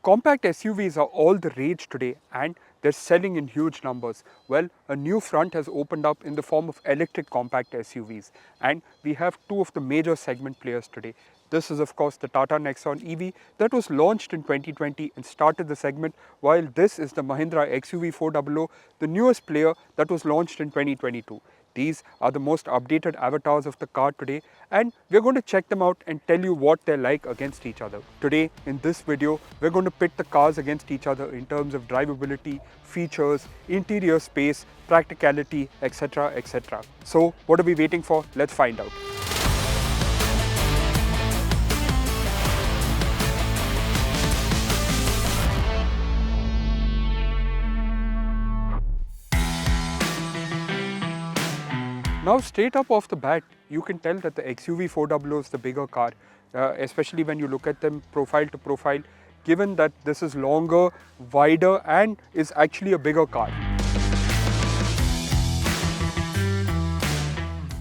Compact SUVs are all the rage today and they're selling in huge numbers. Well, a new front has opened up in the form of electric compact SUVs, and we have two of the major segment players today. This is of course the Tata Nexon EV that was launched in 2020 and started the segment, while this is the Mahindra XUV400, the newest player that was launched in 2022. These are the most updated avatars of the car today, and we're going to check them out and tell you what they're like against each other. Today in this video, we're going to pit the cars against each other in terms of drivability, features, interior space, practicality, etc. etc. So what are we waiting for? Let's find out. Now straight up off the bat, you can tell that the XUV400 is the bigger car, especially when you look at them profile to profile, given that this is longer, wider and is actually a bigger car.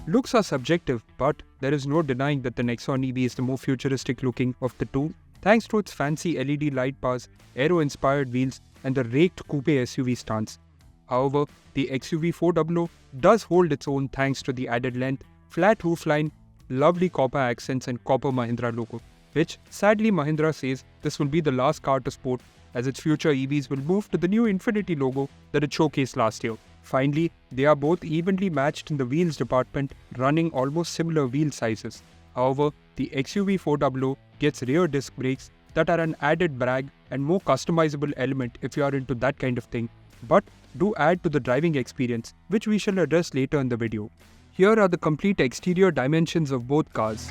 Looks are subjective, but there is no denying that the Nexon EV is the more futuristic looking of the two, thanks to its fancy LED light bars, aero-inspired wheels and the raked coupe SUV stance. However, the XUV400 does hold its own thanks to the added length, flat roofline, lovely copper accents and copper Mahindra logo, which sadly Mahindra says this will be the last car to sport, as its future EVs will move to the new Infinity logo that it showcased last year. Finally, they are both evenly matched in the wheels department, running almost similar wheel sizes. However, the XUV400 gets rear disc brakes that are an added brag and more customizable element if you are into that kind of thing, but do add to the driving experience, which we shall address later in the video. Here are the complete exterior dimensions of both cars.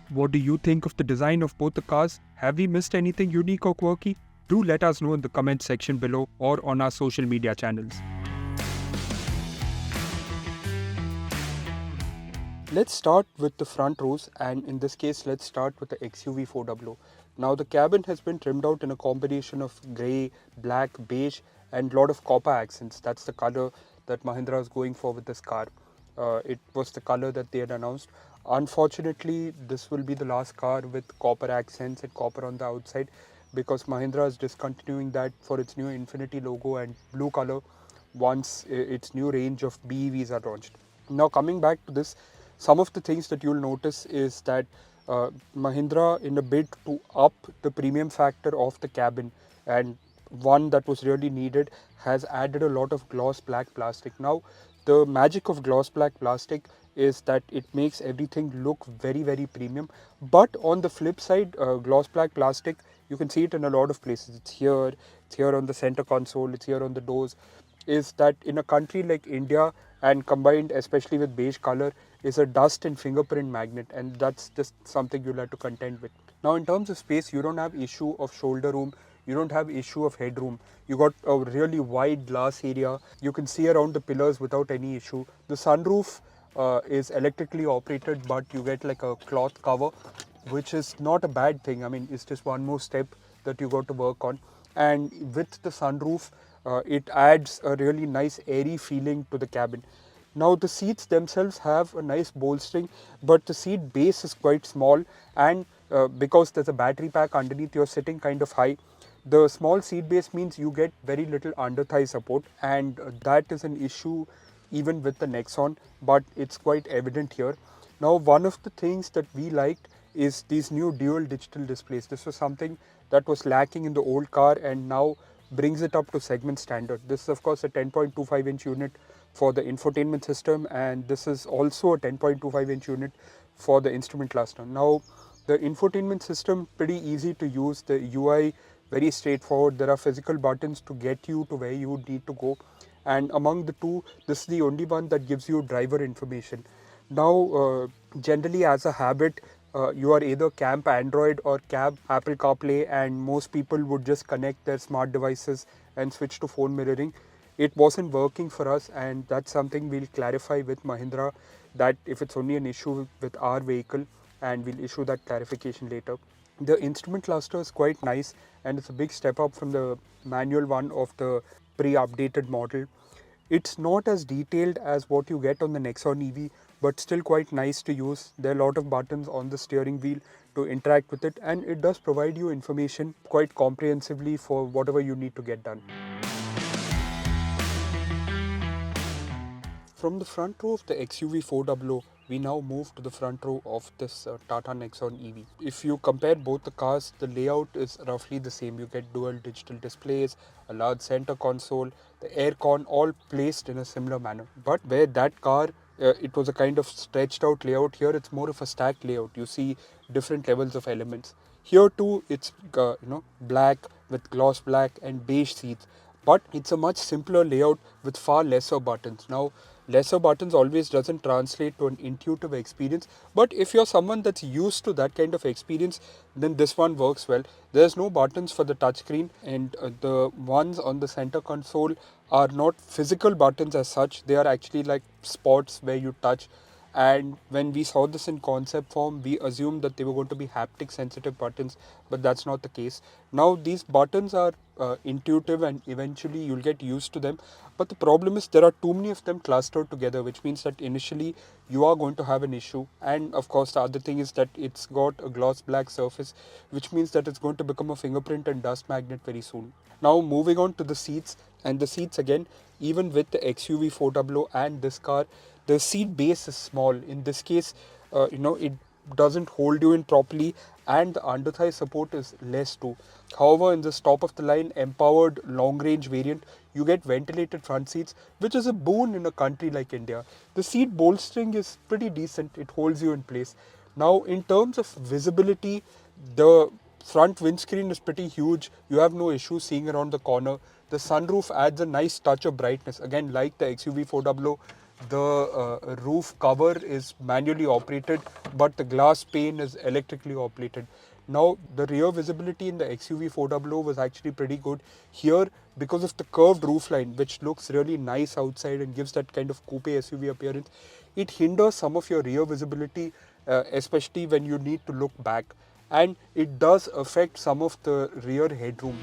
What do you think of the design of both the cars? Have we missed anything unique or quirky? Do let us know in the comment section below or on our social media channels. Let's start with the front rows, and in this case let's start with the XUV400. Now the cabin has been trimmed out in a combination of grey, black, beige and a lot of copper accents. That's the color that Mahindra is going for with this car. It was the color that they had announced. Unfortunately, this will be the last car with copper accents and copper on the outside, because Mahindra is discontinuing that for its new Infinity logo and blue color once its new range of BEVs are launched. Now coming back to this, some of the things that you'll notice is that Mahindra, in a bid to up the premium factor of the cabin, and one that was really needed, has added a lot of gloss black plastic. Now the magic of gloss black plastic is that it makes everything look very premium, but on the flip side, gloss black plastic, you can see it in a lot of places. It's here on the center console, it's here on the doors. Is that in a country like India, and combined especially with beige color, is a dust and fingerprint magnet, and that's just something you'll have to contend with. Now in terms of space, you don't have issue of shoulder room, you don't have issue of headroom. You got a really wide glass area, you can see around the pillars without any issue. The sunroof is electrically operated, but you get like a cloth cover, which is not a bad thing. I mean, it's just one more step that you got to work on. And with the sunroof, it adds a really nice airy feeling to the cabin. Now the seats themselves have a nice bolstering, but the seat base is quite small, and because there's a battery pack underneath, you're sitting kind of high. The small seat base means you get very little under thigh support, and that is an issue even with the Nexon, but it's quite evident here. Now one of the things that we liked is these new dual digital displays. This was something that was lacking in the old car and now brings it up to segment standard. This is of course a 10.25 inch unit for the infotainment system, and this is also a 10.25 inch unit for the instrument cluster. Now the infotainment system, pretty easy to use, the UI very straightforward. There are physical buttons to get you to where you would need to go, and among the two, this is the only one that gives you driver information. Now generally as a habit, you are either camp Android or cab Apple CarPlay, and most people would just connect their smart devices and switch to phone mirroring. It wasn't working for us, and that's something we'll clarify with Mahindra, that if it's only an issue with our vehicle, and we'll issue that clarification later. The instrument cluster is quite nice, and it's a big step up from the manual one of the pre-updated model. It's not as detailed as what you get on the Nexon EV, but still quite nice to use. There are a lot of buttons on the steering wheel to interact with it, and it does provide you information quite comprehensively for whatever you need to get done. From the front row of the XUV400, we now move to the front row of this Tata Nexon EV. If you compare both the cars, the layout is roughly the same. You get dual digital displays, a large center console, the aircon, all placed in a similar manner. But where that car, it was a kind of stretched out layout, here it's more of a stacked layout. You see different levels of elements. Here too, it's black with gloss black and beige seats, but it's a much simpler layout with far lesser buttons. Now, lesser buttons always doesn't translate to an intuitive experience, but if you're someone that's used to that kind of experience, then this one works well. There's no buttons for the touchscreen, and the ones on the center console are not physical buttons as such. They are actually like spots where you touch, and when we saw this in concept form, we assumed that they were going to be haptic sensitive buttons, but that's not the case. Now these buttons are intuitive, and eventually you'll get used to them, but the problem is there are too many of them clustered together, which means that initially you are going to have an issue. And of course the other thing is that it's got a gloss black surface, which means that it's going to become a fingerprint and dust magnet very soon. Now moving on to the seats, and the seats again, even with the XUV400 and this car, the seat base is small. In this case, it doesn't hold you in properly, and the under thigh support is less too. However, in this top of the line empowered long range variant, you get ventilated front seats, which is a boon in a country like India. The seat bolstering is pretty decent, it holds you in place. Now, in terms of visibility, the front windscreen is pretty huge. You have no issue seeing around the corner. The sunroof adds a nice touch of brightness. Again, like the XUV400, the roof cover is manually operated, but the glass pane is electrically operated. Now, the rear visibility in the XUV400 was actually pretty good. Here, because of the curved roofline, which looks really nice outside and gives that kind of coupe SUV appearance, it hinders some of your rear visibility, especially when you need to look back. And it does affect some of the rear headroom.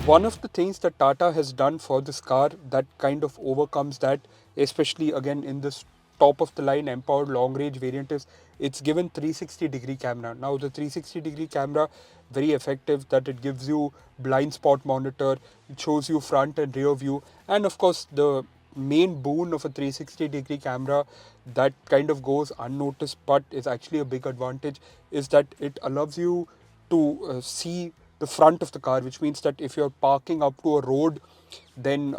One of the things that Tata has done for this car that kind of overcomes that, especially again in this top of the line empowered long range variant, is it's given 360-degree camera. Now the 360-degree camera, very effective, that it gives you blind spot monitor, it shows you front and rear view, and of course the main boon of a 360-degree camera that kind of goes unnoticed but is actually a big advantage is that it allows you to see the front of the car, which means that if you're parking up to a road, then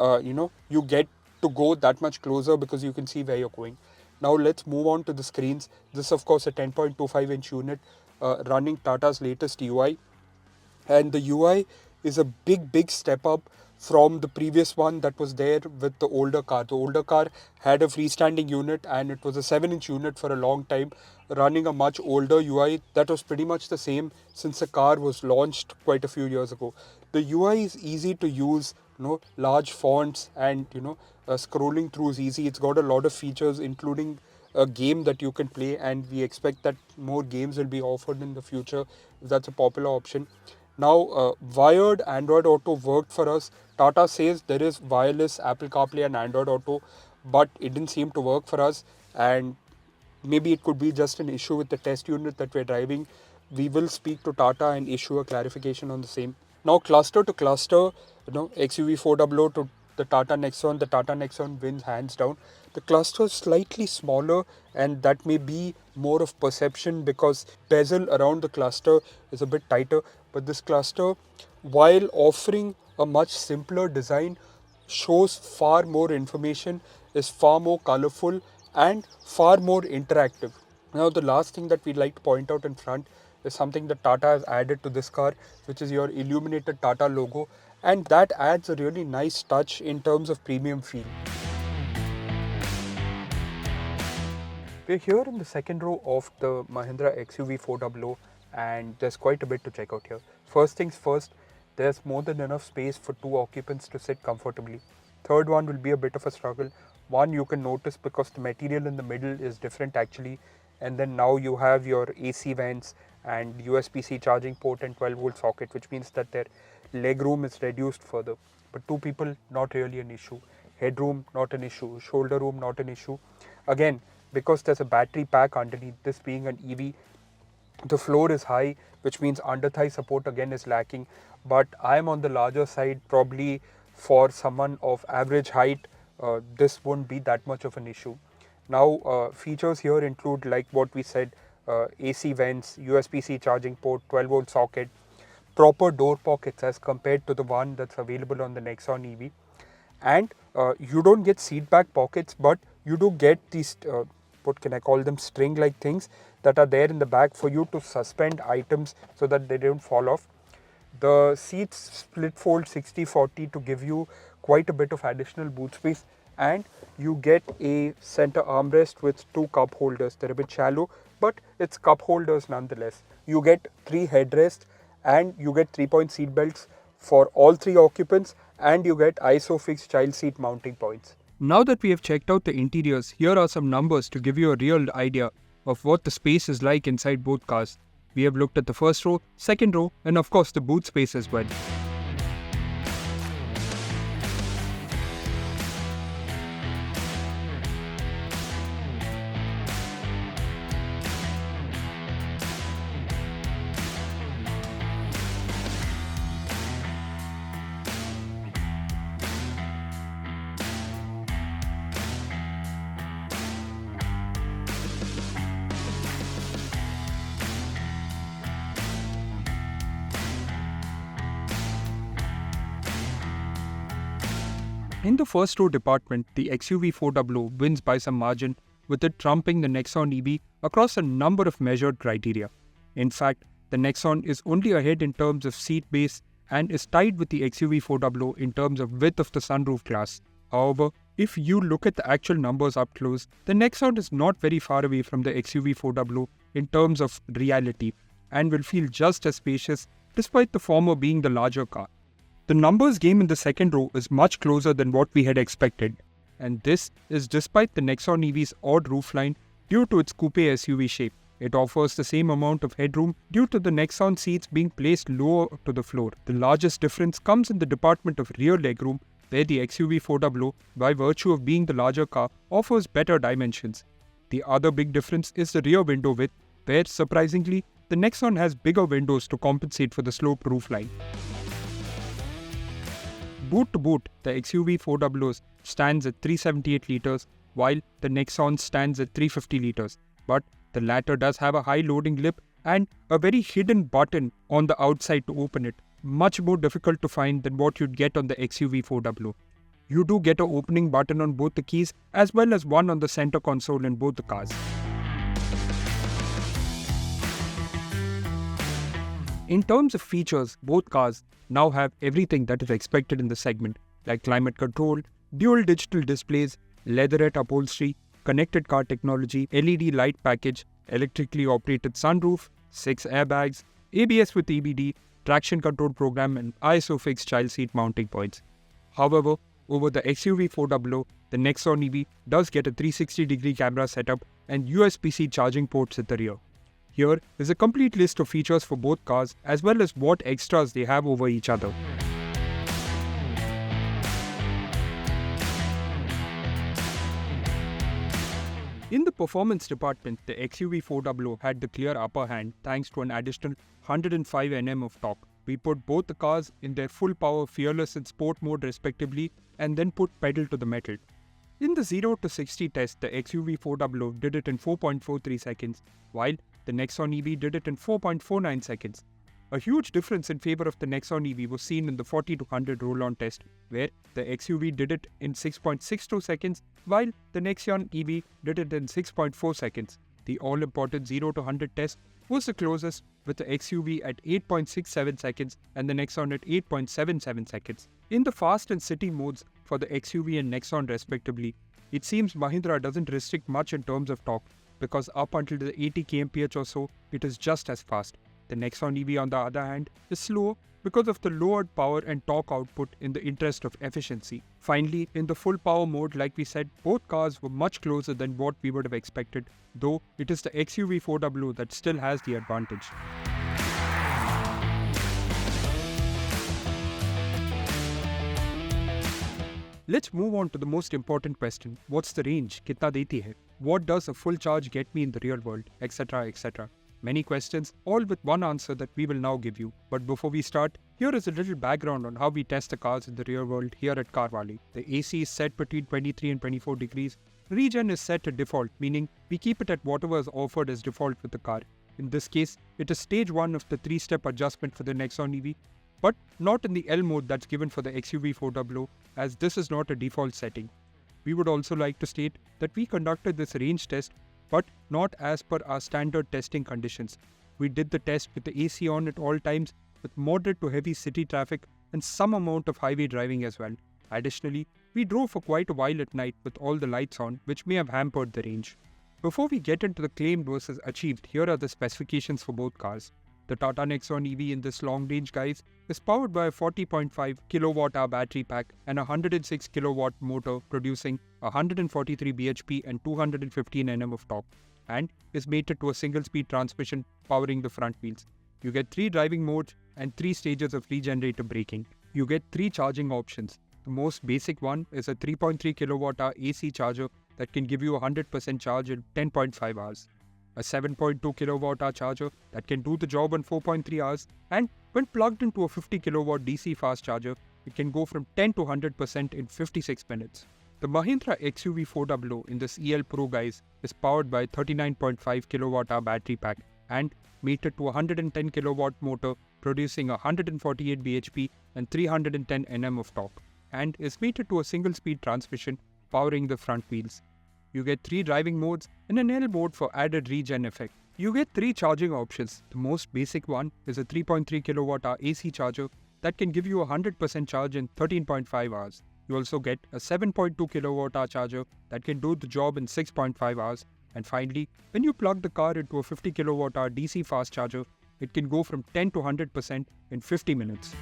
you get to go that much closer because you can see where you're going. Now let's move on to the screens. This is of course a 10.25-inch unit running Tata's latest UI, and the UI is a big step up from the previous one that was there with the older car. The older car had a freestanding unit, and it was a 7-inch unit for a long time, running a much older UI that was pretty much the same since the car was launched quite a few years ago. The UI is easy to use, large fonts, and scrolling through is easy. It's got a lot of features, including a game that you can play, and we expect that more games will be offered in the future if that's a popular option. Now, wired Android Auto worked for us. Tata says there is wireless Apple CarPlay and Android Auto, but it didn't seem to work for us, and maybe it could be just an issue with the test unit that we're driving. We will speak to Tata and issue a clarification on the same. Now, cluster to cluster, XUV400 to the Tata Nexon wins hands down. The cluster is slightly smaller, and that may be more of perception because bezel around the cluster is a bit tighter. But this cluster, while offering a much simpler design, shows far more information, is far more colorful, and far more interactive. Now, the last thing that we'd like to point out in front is something that Tata has added to this car, which is your illuminated Tata logo, and that adds a really nice touch in terms of premium feel. We're here in the second row of the Mahindra XUV400, and there's quite a bit to check out here. First things first, there's more than enough space for two occupants to sit comfortably. Third one will be a bit of a struggle. One you can notice because the material in the middle is different actually, and then now you have your AC vents and USB-C charging port and 12-volt socket, which means that their leg room is reduced further. But two people, not really an issue. Headroom, not an issue. Shoulder room, not an issue. Again, because there's a battery pack underneath, this being an EV, the floor is high, which means under thigh support again is lacking. But I'm on the larger side, probably for someone of average height, this won't be that much of an issue. Now, features here include, like what we said, AC vents, USB-C charging port, 12-volt socket, proper door pockets as compared to the one that's available on the Nexon EV. And you don't get seat back pockets, but you do get these, what can I call them, string like things that are there in the back for you to suspend items so that they don't fall off. The seats split fold 60-40 to give you quite a bit of additional boot space, and you get a center armrest with 2 cup holders. They're a bit shallow, but it's cup holders nonetheless. You get 3 headrests, and you get 3-point seat belts for all 3 occupants, and you get ISOFIX child seat mounting points. Now that we have checked out the interiors, here are some numbers to give you a real idea of what the space is like inside both cars. We have looked at the first row, second row, and of course the boot space as well. In the first row department, the XUV400 wins by some margin, with it trumping the Nexon EV across a number of measured criteria. In fact, the Nexon is only ahead in terms of seat base and is tied with the XUV400 in terms of width of the sunroof glass. However, if you look at the actual numbers up close, the Nexon is not very far away from the XUV400 in terms of reality and will feel just as spacious despite the former being the larger car. The numbers game in the second row is much closer than what we had expected, and this is despite the Nexon EV's odd roofline due to its coupe SUV shape. It offers the same amount of headroom due to the Nexon seats being placed lower to the floor. The largest difference comes in the department of rear legroom, where the XUV400, by virtue of being the larger car, offers better dimensions. The other big difference is the rear window width, where surprisingly, the Nexon has bigger windows to compensate for the sloped roofline. Boot to boot, the XUV400 stands at 378 litres, while the Nexon stands at 350 litres. But the latter does have a high loading lip and a very hidden button on the outside to open it, much more difficult to find than what you'd get on the XUV400. You do get an opening button on both the keys as well as one on the center console in both the cars. In terms of features, both cars now have everything that is expected in the segment, like climate control, dual digital displays, leatherette upholstery, connected car technology, LED light package, electrically operated sunroof, 6 airbags, ABS with EBD, traction control program, and ISOFIX child seat mounting points. However, over the XUV400, the Nexon EV does get a 360-degree camera setup and USB-C charging ports at the rear. Here is a complete list of features for both cars as well as what extras they have over each other. In the performance department, the XUV400 had the clear upper hand thanks to an additional 105 Nm of torque. We put both the cars in their full power fearless and sport mode respectively and then put pedal to the metal. In the 0 to 60 test, the XUV400 did it in 4.43 seconds, while the Nexon EV did it in 4.49 seconds. A huge difference in favor of the Nexon EV was seen in the 40 to 100 roll-on test, where the XUV did it in 6.62 seconds, while the Nexon EV did it in 6.4 seconds. The all-important 0 to 100 test was the closest, with the XUV at 8.67 seconds and the Nexon at 8.77 seconds. In the fast and city modes for the XUV and Nexon respectively, it seems Mahindra doesn't restrict much in terms of torque, because up until the 80 kmph or so, it is just as fast. The Nexon EV on the other hand is slower because of the lowered power and torque output in the interest of efficiency. Finally, in the full power mode, like we said, both cars were much closer than what we would have expected, though it is the XUV400 that still has the advantage. Let's move on to the most important question. What's the range? Kitna deti hai? What does a full charge get me in the real world? Etc. etc. Many questions, all with one answer that we will now give you. But before we start, here is a little background on how we test the cars in the real world here at Carvali. The AC is set between 23 and 24 degrees. Regen is set to default, meaning we keep it at whatever is offered as default with the car. In this case, it is stage 1 of the 3-step adjustment for the Nexon EV, but not in the L mode that's given for the XUV400, as this is not a default setting. We would also like to state that we conducted this range test, but not as per our standard testing conditions. We did the test with the AC on at all times, with moderate to heavy city traffic and some amount of highway driving as well. Additionally, we drove for quite a while at night with all the lights on, which may have hampered the range. Before we get into the claimed versus achieved, here are the specifications for both cars. The Tata Nexon EV in this long range, guys, is powered by a 40.5 kWh battery pack and a 106 kW motor producing 143 bhp and 215 Nm of torque, and is mated to a single-speed transmission powering the front wheels. You get 3 driving modes and 3 stages of regenerative braking. You get 3 charging options. The most basic one is a 3.3 kWh AC charger that can give you a 100% charge in 10.5 hours. A 7.2 kWh charger that can do the job in 4.3 hours, and when plugged into a 50 kW DC fast charger, it can go from 10 to 100% in 56 minutes. The Mahindra XUV400 in this EL Pro, guys, is powered by 39.5 kWh battery pack and mated to a 110 kW motor producing 148 bhp and 310 Nm of torque, and is mated to a single-speed transmission powering the front wheels. You get 3 driving modes and an L mode for added regen effect. You get 3 charging options. The most basic one is a 3.3 kWh AC charger that can give you a 100% charge in 13.5 hours. You also get a 7.2 kWh charger that can do the job in 6.5 hours. And finally, when you plug the car into a 50 kWh DC fast charger, it can go from 10 to 100% in 50 minutes.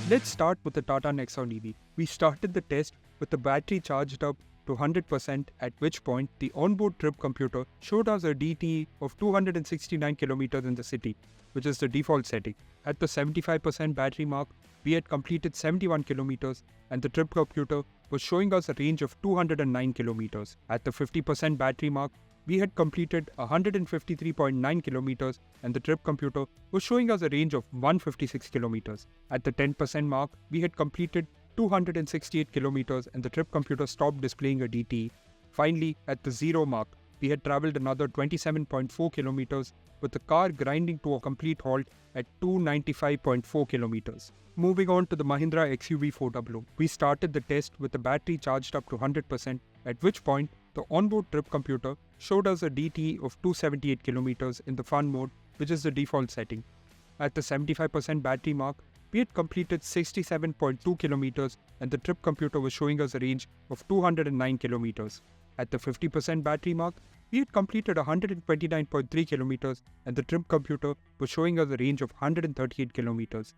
Let's start with the Tata Nexon EV. We started the test with the battery charged up to 100%, at which point the onboard trip computer showed us a DTE of 269 km in the city, which is the default setting. At the 75% battery mark, we had completed 71 km and the trip computer was showing us a range of 209 km. At the 50% battery mark, we had completed 153.9 km and the trip computer was showing us a range of 156 km. At the 10% mark, we had completed 268 km and the trip computer stopped displaying a DTE. Finally, at the 0 mark, we had travelled another 27.4 km with the car grinding to a complete halt at 295.4 km. Moving on to the Mahindra XUV400, we started the test with the battery charged up to 100%, at which point the onboard trip computer showed us a DTE of 278 km in the fun mode, which is the default setting. At the 75% battery mark, we had completed 67.2 km and the trip computer was showing us a range of 209 km. At the 50% battery mark, we had completed 129.3 km and the trip computer was showing us a range of 138 km.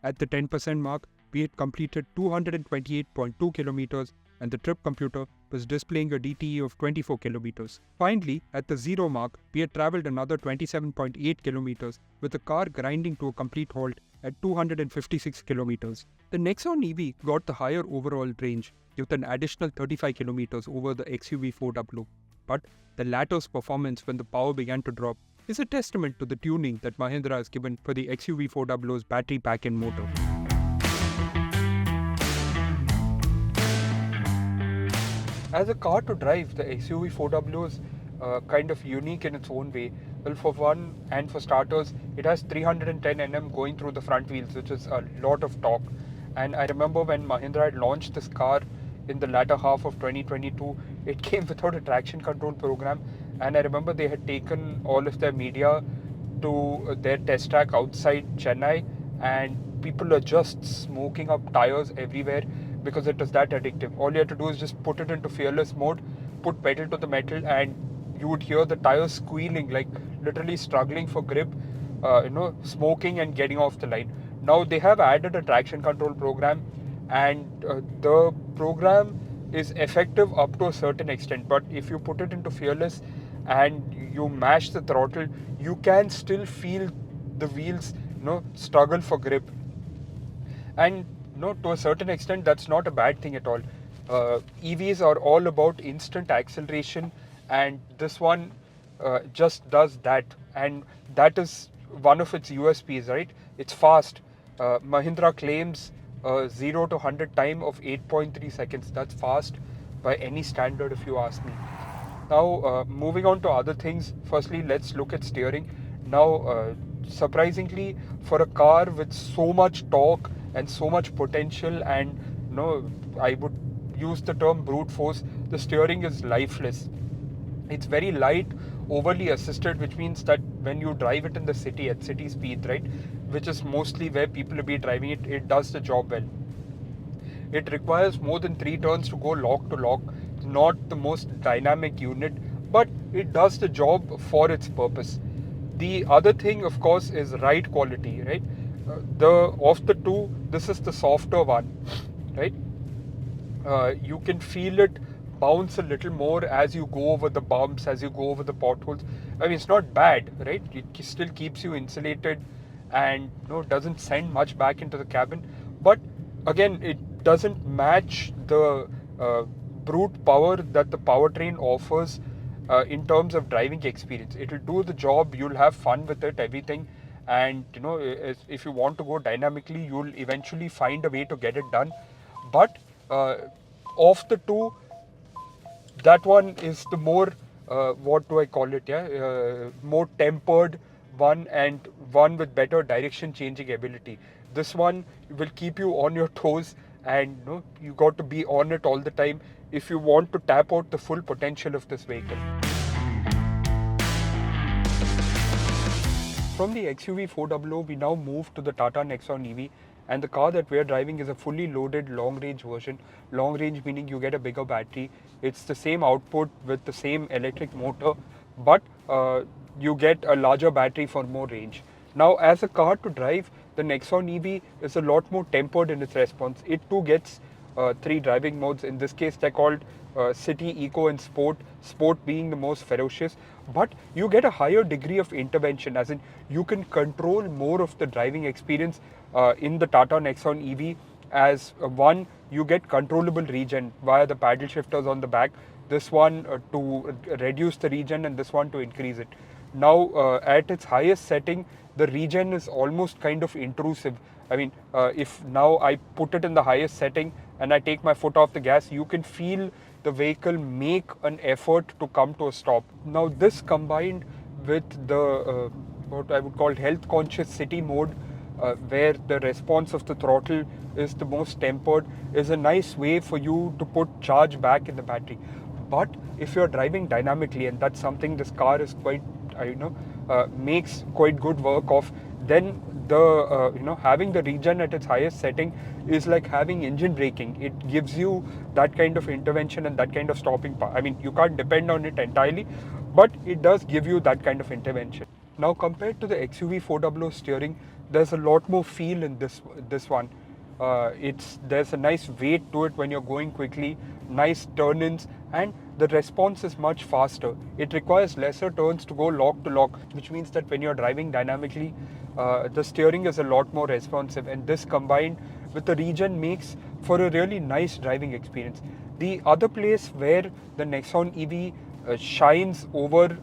At the 10% mark, we had completed 228.2 km and the trip computer was displaying a DTE of 24 km. Finally, at the 0 mark, we had travelled another 27.8 km with the car grinding to a complete halt at 256 km. The Nexon EV got the higher overall range with an additional 35 km over the XUV400, but the latter's performance when the power began to drop is a testament to the tuning that Mahindra has given for the XUV400's battery pack and motor. As a car to drive, the XUV400 is kind of unique in its own way. Well, for one and for starters, it has 310 Nm going through the front wheels, which is a lot of torque. And I remember when Mahindra had launched this car in the latter half of 2022, it came without a traction control program. And I remember they had taken all of their media to their test track outside Chennai, and people are just smoking up tires everywhere because it is that addictive. All you have to do is just put it into fearless mode, put pedal to the metal, and you would hear the tires squealing, like literally struggling for grip, smoking and getting off the line. Now they have added a traction control program, and the program is effective up to a certain extent, but if you put it into fearless and you mash the throttle, you can still feel the wheels struggle for grip. And to a certain extent, that's not a bad thing at all. EVs are all about instant acceleration, and this one just does that. And that is one of its USPs, right? It's fast. Mahindra claims 0 to 100 time of 8.3 seconds. That's fast by any standard, if you ask me. Now, moving on to other things. Firstly, let's look at steering. Now, surprisingly, for a car with so much torque and so much potential, and I would use the term brute force, the steering is lifeless. It's very light, overly assisted, which means that when you drive it in the city at city speed, right, which is mostly where people will be driving it, it does the job well. It requires more than 3 turns to go lock to lock. Not the most dynamic unit, but it does the job for its purpose. The other thing, of course, is ride quality, right? The Of the two, this is the softer one, right? You can feel it bounce a little more as you go over the bumps, as you go over the potholes. I mean, it's not bad, right? It still keeps you insulated and doesn't send much back into the cabin. But again, it doesn't match the uh, brute power that the powertrain offers in terms of driving experience. It'll do the job, you'll have fun with it, everything. And if you want to go dynamically, you'll eventually find a way to get it done. But uh, of the two, that one is the more what do I call it? Yeah, more tempered one, and one with better direction changing ability. This one will keep you on your toes, and you got to be on it all the time if you want to tap out the full potential of this vehicle. From the XUV400, we now move to the Tata Nexon EV, and the car that we are driving is a fully loaded long-range version. Long-range meaning you get a bigger battery. It's the same output with the same electric motor, but you get a larger battery for more range. Now, as a car to drive, the Nexon EV is a lot more tempered in its response. It too gets 3 driving modes. In this case, they're called City, Eco, and Sport. Sport being the most ferocious, but you get a higher degree of intervention, as in you can control more of the driving experience in the Tata Nexon EV. As one, you get controllable regen via the paddle shifters on the back. This one to reduce the regen, and this one to increase it. Now, at its highest setting, the regen is almost kind of intrusive. I mean, if now I put it in the highest setting and I take my foot off the gas, you can feel the vehicle make an effort to come to a stop. Now, this combined with the what I would call health conscious city mode, where the response of the throttle is the most tempered, is a nice way for you to put charge back in the battery. But if you're driving dynamically, and that's something this car is quite, makes quite good work of, then the having the regen at its highest setting is like having engine braking. It gives you that kind of intervention and that kind of stopping power. I mean, you can't depend on it entirely, but it does give you that kind of intervention. Now, compared to the XUV400 steering, there's a lot more feel in this one. There's a nice weight to it when you're going quickly, nice turn-ins, and the response is much faster. It requires lesser turns to go lock to lock, which means that when you're driving dynamically, the steering is a lot more responsive, and this combined with the regen makes for a really nice driving experience. The other place where the Nexon EV shines over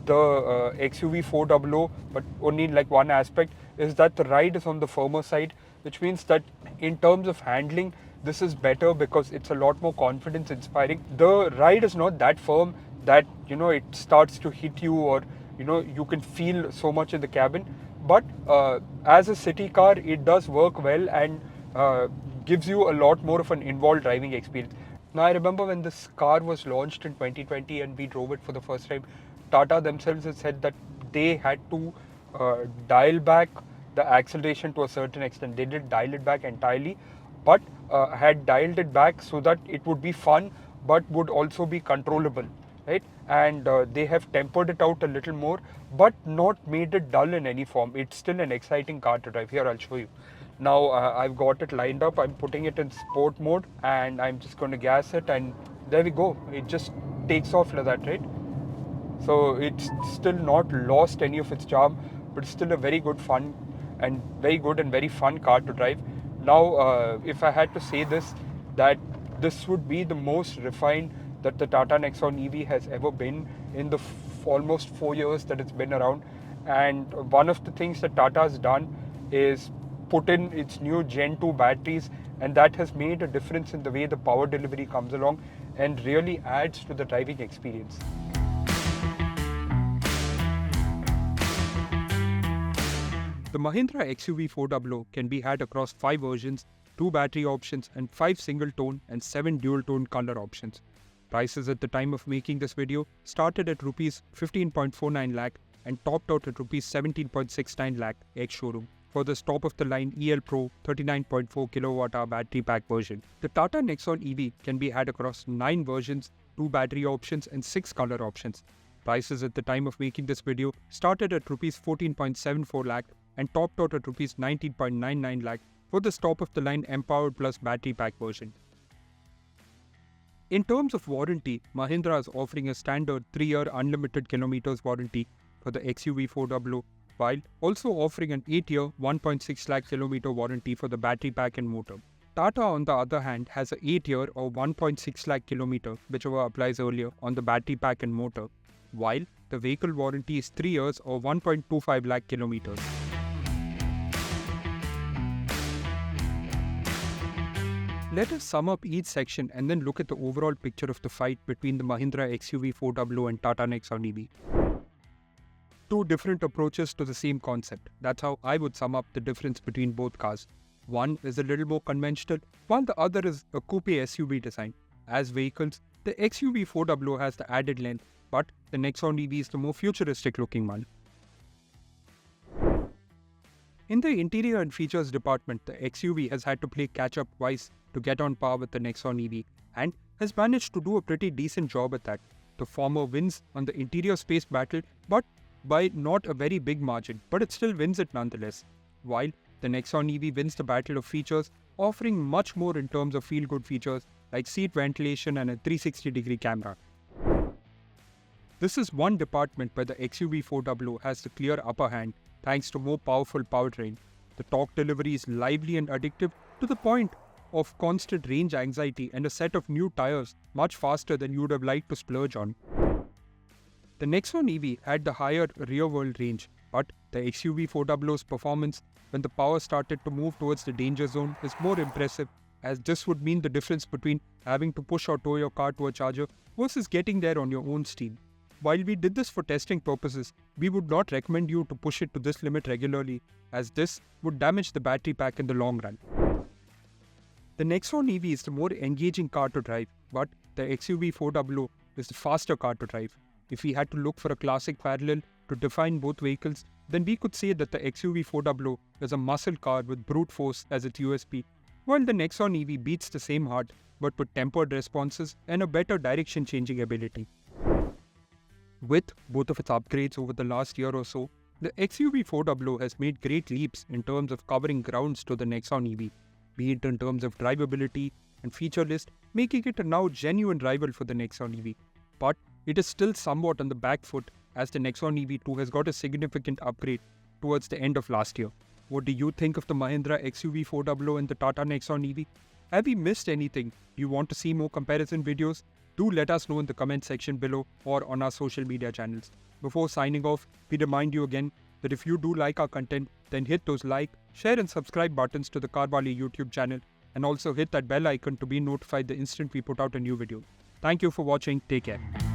the XUV400, but only in like one aspect, is that the ride is on the firmer side, which means that in terms of handling, this is better because it's a lot more confidence inspiring. The ride is not that firm that it starts to hit you, or you can feel so much in the cabin, but as a city car, it does work well, and gives you a lot more of an involved driving experience. Now, I remember when this car was launched in 2020 and we drove it for the first time, Tata themselves had said that they had to dial back the acceleration to a certain extent. They didn't dial it back entirely, but had dialed it back so that it would be fun, but would also be controllable, right? And they have tempered it out a little more, but not made it dull in any form. It's still an exciting car to drive. Here, I'll show you. Now, I've got it lined up. I'm putting it in sport mode, and I'm just going to gas it, and there we go. It just takes off like that, right? So it's still not lost any of its charm, but it's still a very good and very fun car to drive. Now, if I had to say this, that this would be the most refined that the Tata Nexon EV has ever been in the almost 4 years that it's been around. And one of the things that Tata has done is put in its new Gen 2 batteries, and that has made a difference in the way the power delivery comes along and really adds to the driving experience. The Mahindra XUV400 can be had across 5 versions, 2 battery options and 5 single tone and 7 dual tone color options. Prices at the time of making this video started at Rs 15.49 lakh and topped out at Rs 17.69 lakh ex-showroom for this top-of-the-line EL Pro 39.4 kWh battery pack version. The Tata Nexon EV can be had across 9 versions, 2 battery options and 6 color options. Prices at the time of making this video started at Rs 14.74 lakh and topped out at Rs 19.99 lakh for this top-of-the-line Empowered Plus battery pack version. In terms of warranty, Mahindra is offering a standard 3-year unlimited kilometers warranty for the XUV400, while also offering an 8-year 1.6 lakh kilometer warranty for the battery pack and motor. Tata, on the other hand, has a 8-year or 1.6 lakh kilometer, whichever applies earlier, on the battery pack and motor, while the vehicle warranty is 3 years or 1.25 lakh kilometers. Let us sum up each section and then look at the overall picture of the fight between the Mahindra XUV400 and Tata Nexon EV. Two different approaches to the same concept. That's how I would sum up the difference between both cars. One is a little more conventional, while the other is a coupe SUV design. As vehicles, the XUV400 has the added length, but the Nexon EV is the more futuristic looking one. In the interior and features department, the XUV has had to play catch-up twice to get on par with the Nexon EV and has managed to do a pretty decent job at that. The former wins on the interior space battle, but by not a very big margin, but it still wins it nonetheless. While the Nexon EV wins the battle of features, offering much more in terms of feel-good features like seat ventilation and a 360-degree camera. This is one department where the XUV400 has the clear upper hand thanks to more powerful powertrain. The torque delivery is lively and addictive to the point of constant range anxiety and a set of new tires much faster than you would have liked to splurge on. The Nexon EV had the higher rear-world range, but the XUV400's performance when the power started to move towards the danger zone is more impressive, as this would mean the difference between having to push or tow your car to a charger versus getting there on your own steam. While we did this for testing purposes, we would not recommend you to push it to this limit regularly, as this would damage the battery pack in the long run. The Nexon EV is the more engaging car to drive, but the XUV400 is the faster car to drive. If we had to look for a classic parallel to define both vehicles, then we could say that the XUV400 is a muscle car with brute force as its USP, while the Nexon EV beats the same heart but with tempered responses and a better direction changing ability. With both of its upgrades over the last year or so, the XUV400 has made great leaps in terms of covering grounds to the Nexon EV, be it in terms of drivability and feature list, making it a now genuine rival for the Nexon EV. But it is still somewhat on the back foot, as the Nexon EV2 has got a significant upgrade towards the end of last year. What do you think of the Mahindra XUV400 and the Tata Nexon EV? Have we missed anything? Do you want to see more comparison videos? Do let us know in the comment section below or on our social media channels. Before signing off, we remind you again that if you do like our content, then hit those like, share and subscribe buttons to the Carwali YouTube channel, and also hit that bell icon to be notified the instant we put out a new video. Thank you for watching. Take care.